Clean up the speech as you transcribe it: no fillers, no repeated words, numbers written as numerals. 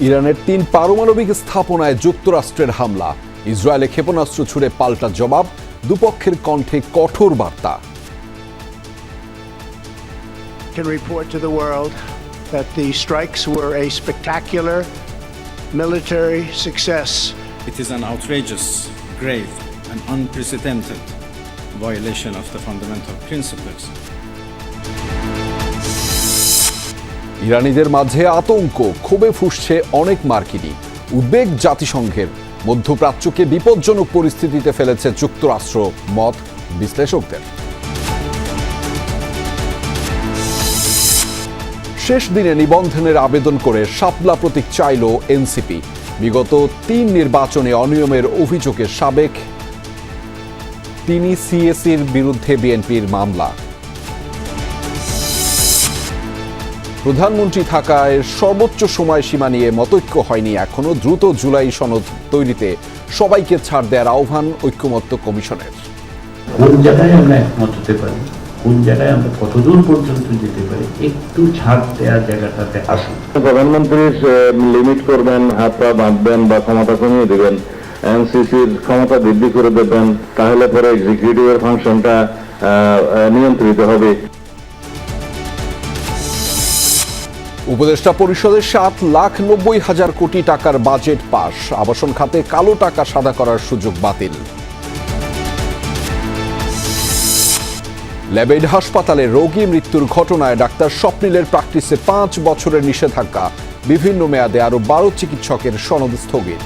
ইরানের 3 পারমাণবিক স্থাপনায় যুক্তরাষ্ট্রের হামলা, ইসরায়েলে ক্ষেপণাস্ত্র ছুড়ে পাল্টা জবাব, দুপক্ষের কণ্ঠে কঠোর বার্তা। Can report to the world that the strikes were a spectacular military success. It is an outrageous, grave, and unprecedented violation of the fundamental principles. ইরানিদের মাঝে আতঙ্ক, ক্ষোভে ফুঁসছে অনেক মার্কিনি। উদ্বেগ জাতিসংঘের, মধ্যপ্রাচ্যকে বিপজ্জনক পরিস্থিতিতে ফেলেছে যুক্তরাষ্ট্র, মত বিশ্লেষকদের। শেষ দিনে নিবন্ধনের আবেদন করে শাপলা প্রতীক চাইল এনসিপি। বিগত 3 নির্বাচনে অনিয়মের অভিযোগে সাবেক তিনি সিএসির বিরুদ্ধে বিএনপির মামলা। প্রধানমন্ত্রী থাকায় সর্বোচ্চ সময়সীমা নিয়ে মতৈক্য হয়নি এখনো। দ্রুত জুলাই সনদ তৈরিতে সবাইকে ছাড় দেওয়ার আহ্বান ঐক্যমত্য কমিশনের। কোন জায়গায় আমরা একমত হতে পারি, কোন জায়গায় আমরা কতদূর পর্যন্ত যেতে পারি, একটু ছাড় দেওয়ার জায়গাটাতে আসুন। প্রধানমন্ত্রীর লিমিট করবেন, হাত পা বাঁধবেন বা ক্ষমতা কমিয়ে দেবেন, এনসিসির ক্ষমতা বৃদ্ধি করে দেবেন, তাহলে পরে এক্সিকিউটিভের ফাংশনটা নিয়ন্ত্রিত হবে। উপদেষ্টা পরিষদের 7,90,000 কোটি টাকার বাজেট পাস, আবাসন খাতে কালো টাকা সাদা করার সুযোগ বাতিল। ল্যাবেড হাসপাতালে রোগী মৃত্যুর ঘটনায় ডাক্তার স্বপ্নিলের প্র্যাকটিসে 5 বছরের নিষেধাজ্ঞা, বিভিন্ন মেয়াদে আরো 12 চিকিৎসকের সনদ স্থগিত।